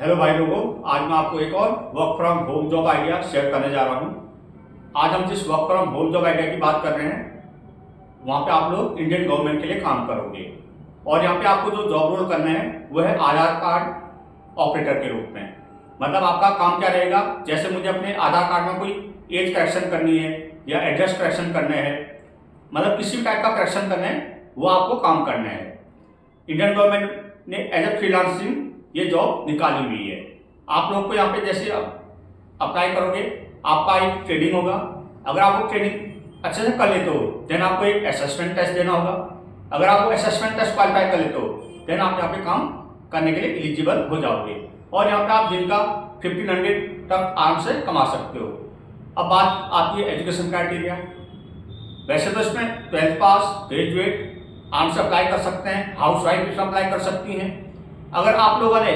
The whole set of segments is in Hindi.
हेलो भाई लोगों, आज मैं आपको एक और work from home job idea share करने जा रहा हूँ। आज हम जिस work from home job idea की बात कर रहे हैं वहाँ पे आप लोग इंडियन गवर्नमेंट के लिए काम करोगे और यहाँ पे आपको जो जॉब रोल करना है वो है आधार कार्ड ऑपरेटर के रूप में। मतलब आपका काम क्या रहेगा, जैसे मुझे अपने आधार कार्ड में कोई एज करेक्शन करनी है या एड्रेस करेक्शन करने हैं, मतलब किसी भी टाइप का करेक्शन करना है वो आपको काम करना है। इंडियन गवर्नमेंट ने एज ए फ्रीलांसिंग ये जॉब निकाली हुई है। आप लोग को यहाँ पे जैसे अप्लाई करोगे आपका एक ट्रेनिंग होगा। अगर आपको ट्रेनिंग अच्छे से कर लेते हो देन आपको एक असेसमेंट टेस्ट देना होगा। अगर आपको असेसमेंट टेस्ट क्वालिफाई कर लेते हो देन आप यहाँ पे काम करने के लिए एलिजिबल हो जाओगे और यहाँ पे आप दिन का 1500 तक आराम से कमा सकते हो। अब बात आती है एजुकेशन क्राइटेरिया। वैसे तो इसमें 12th पास, ग्रेजुएट आराम से अप्लाई कर सकते हैं, हाउस वाइफ भी अप्लाई कर सकती हैं। अगर आप लोगों ने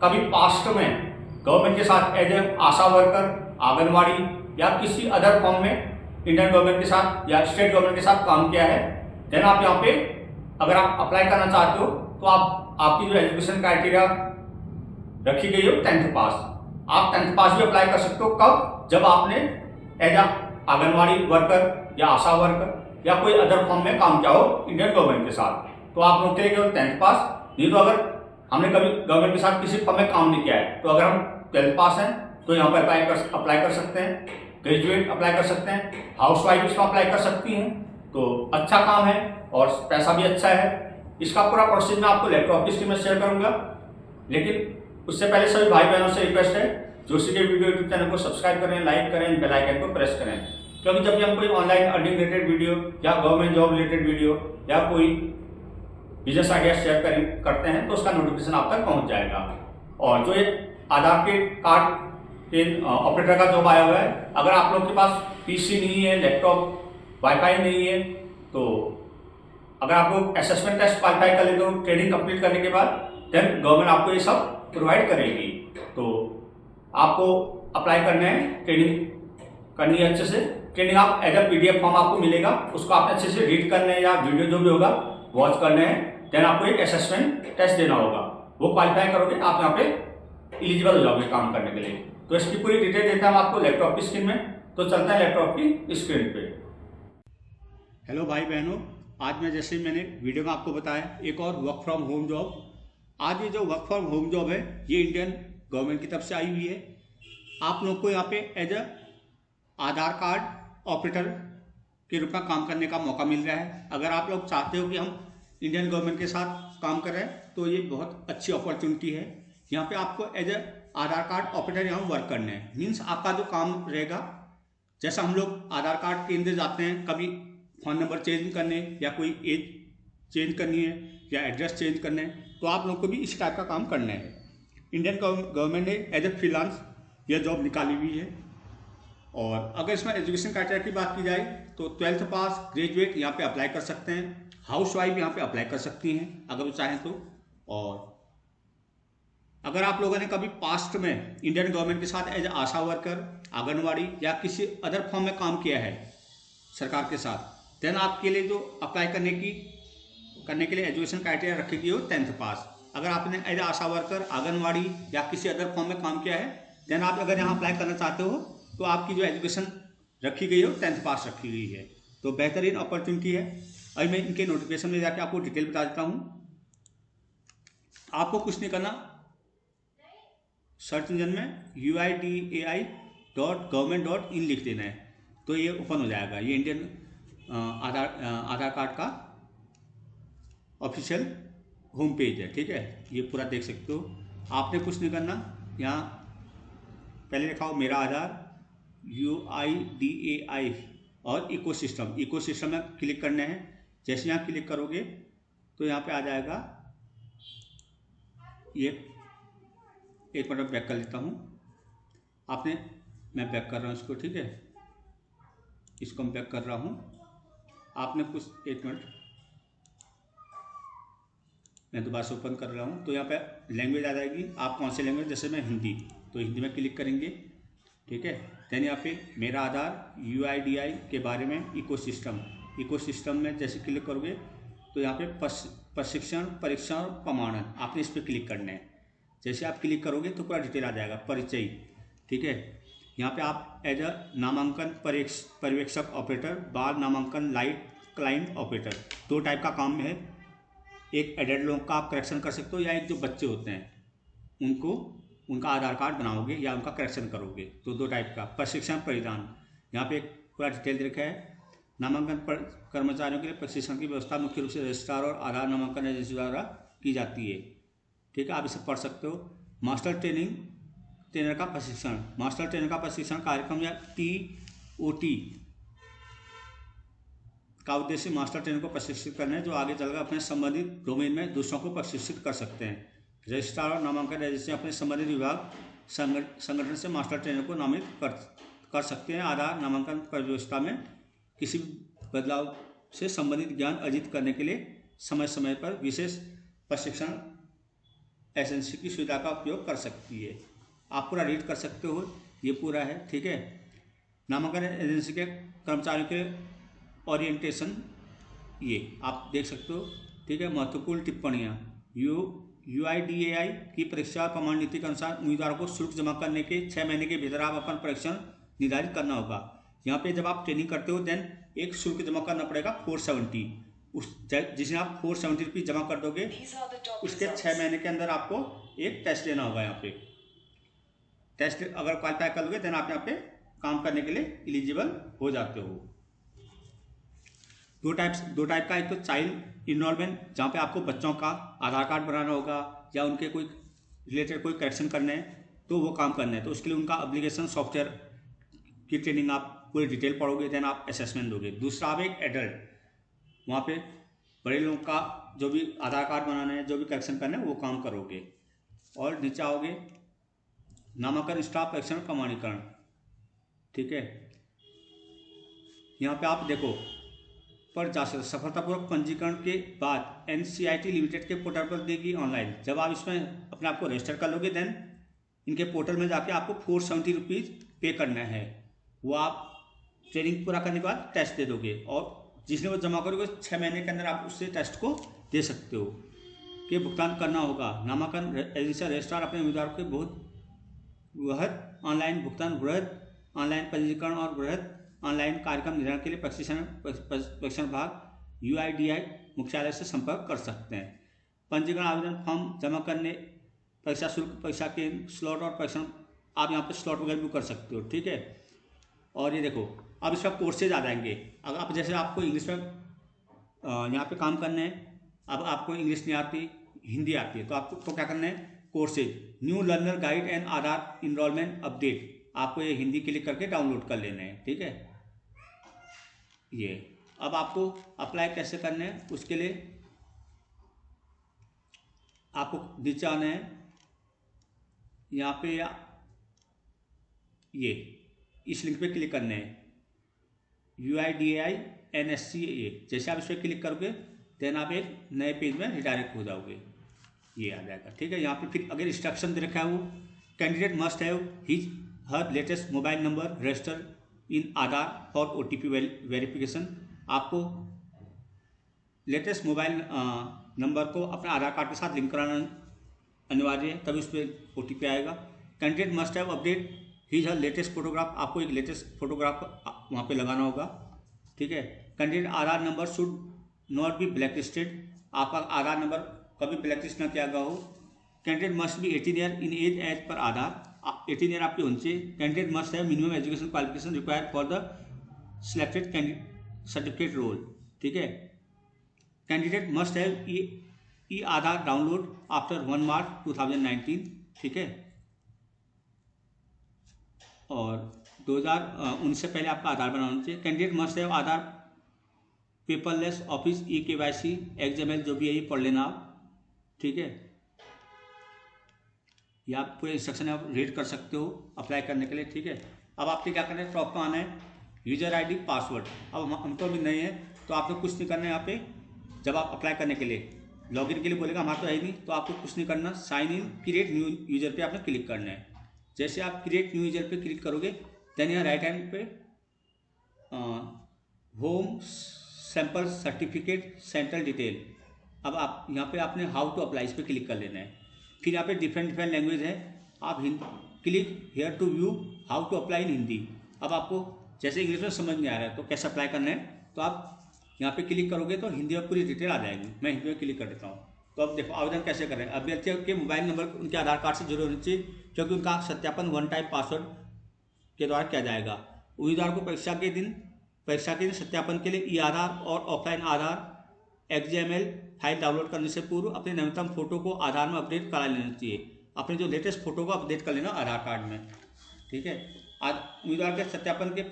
कभी पास्ट में गवर्नमेंट के साथ as a ASHA worker, anganwadi या किसी अदर फॉर्म में इंडियन गवर्नमेंट के साथ या स्टेट गवर्नमेंट के साथ काम किया है देन आप यहाँ पे अगर आप अप्लाई करना चाहते हो तो आपकी जो एजुकेशन क्राइटेरिया रखी गई हो 10th पास। आप 10th पास भी अप्लाई कर सकते हो। कब? जब आपने एज ए आंगनवाड़ी वर्कर या आशा वर्कर या कोई अदर फॉर्म में काम किया हो इंडियन गवर्नमेंट के साथ, तो आप लोग के लिए केवल 10th पास। नहीं तो अगर हमने कभी गवर्नमेंट के साथ किसी फॉर्म में काम नहीं किया है तो अगर हम 12th पास हैं तो यहाँ पर अप्लाई कर सकते हैं, ग्रेजुएट अप्लाई कर सकते हैं, हाउस वाइफ इसमें अप्लाई कर सकती हैं। तो अच्छा काम है और पैसा भी अच्छा है। इसका पूरा प्रोसेस मैं आपको लैपटॉप की स्क्रीन में शेयर करूंगा, लेकिन उससे पहले सभी भाई बहनों से रिक्वेस्ट है जोशी के वीडियो यूट्यूब चैनल को सब्सक्राइब करें, लाइक करें, बेल आइकन को प्रेस करें, क्योंकि जब भी हम कोई ऑनलाइन अर्निंग रिलेटेड वीडियो या गवर्नमेंट जॉब रिलेटेड वीडियो या कोई बिजनेस आइडिया शेयर करते हैं तो उसका नोटिफिकेशन आप तक पहुंच जाएगा। और जो ये आधार के कार्ड के ऑपरेटर का जॉब आया हुआ है, अगर आप लोग के पास पीसी नहीं है, लैपटॉप, वाईफाई नहीं है, तो अगर आप लोग असेसमेंट टेस्ट क्वालिफाई कर लेते हो ट्रेनिंग कंप्लीट करने के बाद देन गवर्नमेंट आपको ये सब प्रोवाइड करेगी। तो आपको अप्लाई करना है, ट्रेनिंग करनी है अच्छे से। ट्रेनिंग आप एज ए PDF फॉर्म आपको मिलेगा, उसको आप अच्छे से रीड करना है या वीडियो जो भी होगा वॉच करना है। देन आपको एक असेसमेंट टेस्ट देना होगा, वो क्वालिफाई करोगे आप यहाँ पे एलिजिबल हो जाओगे काम करने के लिए। तो इसकी पूरी डिटेल देता हूँ आपको लैपटॉप की स्क्रीन में। तो चलता है लैपटॉप की स्क्रीन पे। हेलो भाई बहनों, आज मैं जैसे मैंने वीडियो में आपको बताया एक और वर्क फ्रॉम होम जॉब। आज ये जो वर्क फ्रॉम होम जॉब है ये इंडियन गवर्नमेंट की तरफ से आई हुई है। आप लोग को यहाँ पे as a Aadhaar card operator के रूप में काम करने का मौका मिल रहा है। अगर आप लोग चाहते हो कि हम इंडियन गवर्नमेंट के साथ काम कर रहे हैं तो ये बहुत अच्छी अपॉर्चुनिटी है। यहाँ पे आपको as a Aadhaar card operator यहाँ वर्क करना है। मीन्स आपका जो काम रहेगा, जैसा हम लोग आधार कार्ड केंद्र जाते हैं कभी फ़ोन नंबर चेंज करने या कोई एज चेंज करनी है या एड्रेस चेंज करना है, तो आप लोग को भी इस टाइप का काम करना है। इंडियन गवर्नमेंट ने एज ए फ्रीलांस यह जॉब निकाली हुई है। और अगर इसमें एजुकेशन क्राइटेरिया की बात की जाए तो 12th पास, ग्रेजुएट यहाँ पे अप्लाई कर सकते हैं, हाउस वाइफ यहाँ पे अप्लाई कर सकती हैं अगर वो चाहें तो। और अगर आप लोगों ने कभी पास्ट में इंडियन गवर्नमेंट के साथ एज आशा वर्कर, आंगनवाड़ी या किसी अदर फॉर्म में काम किया है सरकार के साथ, देन आपके लिए जो अप्लाई करने के लिए एजुकेशन क्राइटेरिया रखी गई हो 10th पास। अगर आपने एज आशा वर्कर, आंगनवाड़ी या किसी अदर फॉर्म में काम किया है देन आप अगर यहाँ अप्लाई करना चाहते हो तो आपकी जो एजुकेशन रखी गई हो 10th पास रखी गई है। तो बेहतरीन अपॉर्चुनिटी है। अभी मैं इनके नोटिफिकेशन में जाके आपको डिटेल बता देता हूँ। आपको कुछ नहीं करना, सर्च इंजन में uidai.government.in लिख देना है तो ये ओपन हो जाएगा। ये इंडियन आधार कार्ड का ऑफिशियल होम पेज है, ठीक है। ये पूरा देख सकते हो। आपने कुछ नहीं करना, यहाँ पहले लिखा हो मेरा आधार, UIDAI और इकोसिस्टम में क्लिक करना है। जैसे यहाँ क्लिक करोगे तो यहाँ पे आ जाएगा। ये एक मिनट बैक कर लेता हूँ। मैं बैक कर रहा हूँ इसको, ठीक है। इसको मैं बैक कर रहा हूँ। आपने कुछ एक मिनट, मैं दोबारा से ओपन कर रहा हूँ। तो यहाँ पे लैंग्वेज आ जाएगी, आप कौन सी लैंग्वेज, जैसे मैं हिंदी, तो हिंदी में क्लिक करेंगे, ठीक है। देन यहाँ पे मेरा आधार, UIDAI के बारे में, इकोसिस्टम में जैसे क्लिक करोगे तो यहाँ पे प्रशिक्षण, परीक्षण और प्रमाणन, आपने इस पर क्लिक करना है। जैसे आप क्लिक करोगे तो पूरा डिटेल आ जाएगा, परिचय, ठीक है। यहाँ पे आप एज अ नामांकन पर्यवेक्षक ऑपरेटर, बार नामांकन लाइट क्लाइंट ऑपरेटर, 2 टाइप का काम है। एक एडल्ट लोगों का आप करेक्शन कर सकते हो, या एक जो बच्चे होते हैं उनको उनका आधार कार्ड बनाओगे या उनका करेक्शन करोगे, तो 2 टाइप का। प्रशिक्षण परिधान, यहाँ पे एक पूरा डिटेल दे रखा है। नामांकन कर्मचारियों के लिए प्रशिक्षण की व्यवस्था मुख्य रूप से रजिस्ट्रार और आधार नामांकन एजेंसी द्वारा की जाती है, ठीक है, आप इसे पढ़ सकते हो। मास्टर ट्रेनर का प्रशिक्षण, मास्टर ट्रेनर का प्रशिक्षण कार्यक्रम या TOT का उद्देश्य मास्टर ट्रेनर को प्रशिक्षित करना है, जो आगे चलकर अपने संबंधित डोमेन में दूसरों को प्रशिक्षित कर सकते हैं। रजिस्ट्रार और नामांकन एजेंसी अपने संबंधित विभाग संगठन से मास्टर ट्रेनर को नामित कर सकते हैं। आधार नामांकन व्यवस्था में किसी बदलाव से संबंधित ज्ञान अर्जित करने के लिए समय समय पर विशेष प्रशिक्षण एजेंसी की सुविधा का उपयोग कर सकती है। आप पूरा रीड कर सकते हो, ये पूरा है, ठीक है। नामांकन एजेंसी के कर्मचारियों के ओरिएंटेशन, ये आप देख सकते हो, ठीक है। महत्वपूर्ण टिप्पणियाँ, UIDAI की परीक्षा प्रमाण नीति के अनुसार उम्मीदवारों को शुल्क जमा करने के 6 महीने के भीतर आप अपन परीक्षण निर्धारित करना होगा। यहाँ पे जब आप ट्रेनिंग करते हो देन एक शुल्क जमा करना पड़ेगा 470, जिसमें आप 470 रुपीज़ जमा कर दोगे, उसके 6 महीने के अंदर आपको एक टेस्ट लेना होगा। यहाँ पे टेस्ट अगर क्वालिफाई कर लोगे देन आप यहाँ पे काम करने के लिए एलिजिबल हो जाते हो। दो टाइप का, एक तो चाइल्ड इनरोलमेंट, जहाँ पे आपको बच्चों का आधार कार्ड बनाना होगा या उनके कोई रिलेटेड कोई करेक्शन करने हैं तो वो काम करना है, तो उसके लिए उनका एप्लीकेशन सॉफ्टवेयर की ट्रेनिंग आप पूरी डिटेल पढ़ोगे, देन आप असेसमेंट दोगे। दूसरा, आप एक एडल्ट, वहाँ पे बड़े लोगों का जो भी आधार कार्ड बनाना है, जो भी करेक्शन करना है वो काम करोगे। और नीचे आओगे, नामांकन स्टाफ परीक्षण प्रमाणीकरण, ठीक है। यहाँ पे आप देखो पर जा सकते, सफलतापूर्वक पंजीकरण के बाद NCIT लिमिटेड के पोर्टल पर देगी ऑनलाइन। जब आप इसमें अपने आप को रजिस्टर कर लोगे देन इनके पोर्टल में जाके आपको 470 रुपीज़ पे करना है। वो आप ट्रेनिंग पूरा करने के बाद टेस्ट दे दोगे, और जिसने वो जमा करोगे 6 महीने के अंदर आप उससे टेस्ट को दे सकते हो। कि भुगतान करना होगा, नामांकन एजेंसी रजिस्ट्रार अपने उम्मीदवारों के वृहद ऑनलाइन भुगतान, वृहद ऑनलाइन पंजीकरण और वृहद ऑनलाइन कार्यक्रम निर्धारण के लिए प्रशिक्षण विभाग UIDAI मुख्यालय से संपर्क कर सकते हैं। पंजीकरण आवेदन फॉर्म जमा करने, परीक्षा शुल्क, परीक्षा के स्लॉट और परीक्षण, आप यहाँ पे स्लॉट वगैरह बुक कर सकते हो, ठीक है। और ये देखो अब इसका कोर्सेज आ जाएंगे। अगर आप जैसे आपको इंग्लिश में यहाँ पे काम करना है, अब आपको इंग्लिश नहीं आती, हिंदी आती है, तो आपको तो क्या करना है, courses new learner guide and Aadhaar enrolment update, आपको ये हिंदी क्लिक करके डाउनलोड कर लेना है, ठीक है। ये अब आपको अप्लाई कैसे करना है, उसके लिए आपको नीचे आना है, यहाँ पे ये इस लिंक पे क्लिक करना है, UIDAI NSCA। जैसे आप इस पर क्लिक करोगे देन आप एक नए पेज में रिडायरेक्ट हो जाओगे, ये आ जाएगा, ठीक है। यहाँ पे फिर अगर इंस्ट्रक्शन दे रखा है वो, candidate must have her latest mobile number register in Aadhaar for OTP verification. आपको लेटेस्ट मोबाइल नंबर को अपने आधार कार्ड के साथ लिंक कराना अनिवार्य है, तभी उस पर OTP आएगा। Candidate must have update his her latest photograph, आपको एक लेटेस्ट फोटोग्राफ वहाँ पे लगाना होगा, ठीक है। Candidate Aadhaar number should not be black listed, आपका आधार नंबर कभी ब्लैक लिस्ट न किया गया हो। Candidate must be 18 year in age per Aadhaar, 18 year आपकी होनी चाहिए। Candidate must have minimum education qualification required for the selected certificate role, ठीक है। Candidate must have E Aadhaar download after 1 March 2019, ठीक है। और 2019 से पहले आपका आधार बनाना चाहिए। Candidate must have Aadhaar paperless office eKYC XML, जो भी है ये पढ़ लेना आप, ठीक है। ये आप पूरे इंस्ट्रक्शन आप रीड कर सकते हो अप्लाई करने के लिए, ठीक है। अब आपके क्या करना है, टॉप पे आना है, यूजर ID पासवर्ड। अब हमको भी नहीं है तो आपको कुछ नहीं करना है। यहाँ पे जब आप अप्लाई करने के लिए लॉगिन के लिए बोलेगा, हमारा तो है ही नहीं, तो आपको कुछ नहीं करना, sign in create new user पे आपने क्लिक करना है। जैसे आप क्रिएट न्यू यूजर पे क्लिक करोगे देन यहाँ राइट हैंड पे home sample certificate central detail, अब आप यहाँ पे आपने हाउ टू अप्लाई इस पर क्लिक कर लेना है। फिर यहाँ पे डिफरेंट लैंग्वेज है। आप click here to view how to apply in Hindi. अब आपको जैसे इंग्लिश में समझ नहीं आ रहा है तो कैसे अप्लाई करना है, तो आप यहाँ पे क्लिक करोगे तो हिंदी में पूरी डिटेल आ जाएगी। मैं हिंदी में क्लिक कर देता हूँ। तो अब देखो आवेदन कैसे करें। अभ्यर्थियों के मोबाइल नंबर उनके आधार कार्ड से जुड़े होने चाहिए, क्योंकि उनका सत्यापन वन टाइम पासवर्ड के द्वारा किया जाएगा। उम्मीदवार को परीक्षा के दिन सत्यापन के लिए ई आधार और ऑफलाइन आधार XML फाइल डाउनलोड करने से पूर्व अपने नवीनतम फोटो को आधार में अपडेट करा लेना चाहिए। अपने जो लेटेस्ट फोटो को अपडेट कर लेना आधार कार्ड में, ठीक है। आज उम्मीदवार के सत्यापन के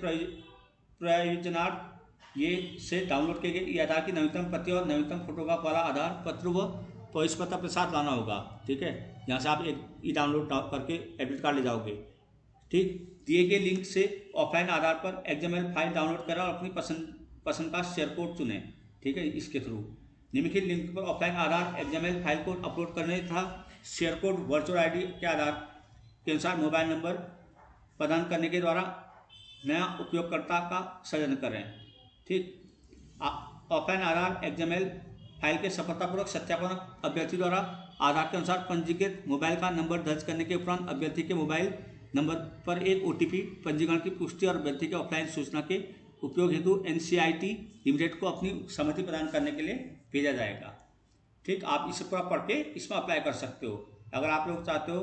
प्रयोजनार्थ ये से डाउनलोड किए गए ई आधार की नवीनतम प्रति और नवीनतम फोटोग्राफ वाला आधार पत्र व प्रवेश पत्र अपने साथ लाना होगा, ठीक है। यहाँ से आप एक ई डाउनलोड करके एडमिट कार्ड ले जाओगे, ठीक। दिए गए लिंक से ऑफलाइन आधार पर XML फाइल डाउनलोड करें और अपनी पसंद का शेयर कोड चुनें, ठीक है। इसके थ्रू निम्नलिखित लिंक पर ऑफलाइन आधार XML फाइल को अपलोड करने तथा शेयर कोड वर्चुअल ID के आधार के अनुसार मोबाइल नंबर प्रदान करने के द्वारा नया उपयोगकर्ता का सृजन करें, ठीक। ऑफलाइन आधार XML फाइल के सफलतापूर्वक सत्यापन अभ्यर्थी द्वारा आधार के अनुसार पंजीकृत मोबाइल का नंबर दर्ज करने के उपरांत अभ्यर्थी के मोबाइल नंबर पर एक OTP पंजीकरण की पुष्टि और अभ्यर्थी के ऑफलाइन सूचना के उपयोग हेतु NCIT लिमिटेड को अपनी सहमति प्रदान करने के लिए भेजा जाएगा, ठीक। आप इसे पूरा पढ़ के इसमें अप्लाई कर सकते हो। अगर आप लोग चाहते हो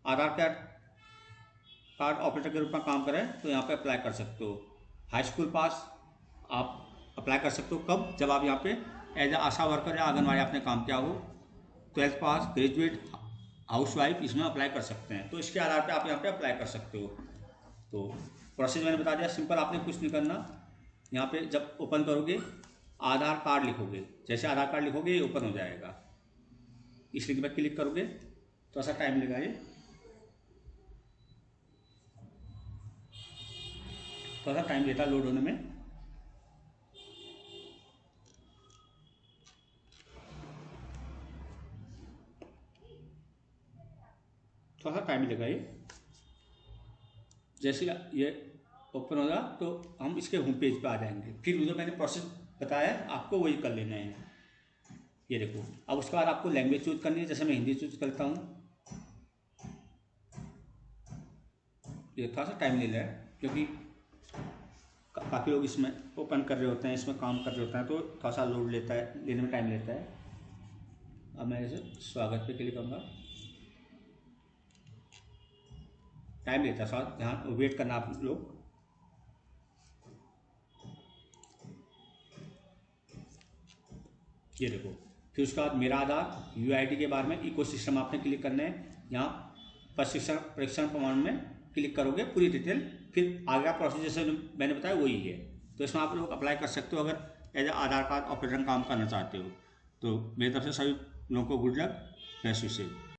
आधार कार्ड ऑपरेटर के रूप में काम करें तो यहाँ पे अप्लाई कर सकते हो। हाई स्कूल पास आप अप्लाई कर सकते हो कब, जब आप यहाँ पे एज आशा वर्कर या आंगनवाड़ी आपने काम किया हो। 12th पास, ग्रेजुएट, हाउसवाइफ इसमें अप्लाई कर सकते हैं। तो इसके आधार पे आप यहाँ पे अप्लाई कर सकते हो। तो प्रोसेस मैंने बता दिया, सिंपल, आपने कुछ नहीं करना। यहाँ पे जब ओपन करोगे आधार कार्ड लिखोगे, जैसे आधार कार्ड लिखोगे ये ओपन हो जाएगा। इस लिंक पर क्लिक करोगे तो ऐसा टाइम लेगा, ये थोड़ा सा टाइम लेता है लोड होने में। थोड़ा सा टाइम लेगा ये। जैसे ये ओपन होगा तो हम इसके होम पेज पे आ जाएंगे। फिर जो मैंने प्रोसेस बताया आपको वही कर लेना है। ये देखो, अब उसके बाद आपको लैंग्वेज चूज करनी है। जैसे मैं हिंदी चूज करता हूँ। ये थोड़ा सा टाइम ले रहा है क्योंकि काफ़ी लोग इसमें ओपन कर रहे होते हैं, इसमें काम कर रहे होते हैं, तो थोड़ा सा लोड लेता है, लेने में टाइम लेता है। अब मैं जैसे स्वागत पे क्लिक करूँगा, टाइम लेता है, साथ ध्यान वेट करना आप लोग। ये देखो, फिर उसके बाद मेरा आधार UID के बारे में इकोसिस्टम आपने क्लिक करना है। यहाँ परीक्षण प्रमाण में क्लिक करोगे, पूरी डिटेल, फिर आगे प्रोसेस जैसे मैंने बताया वही है। तो इसमें आप लोग अप्लाई कर सकते हो अगर एज आधार कार्ड ऑपरेटर काम करना चाहते हो। तो मेरी तरफ से सभी लोगों को गुड लक, बेस्ट विशेष।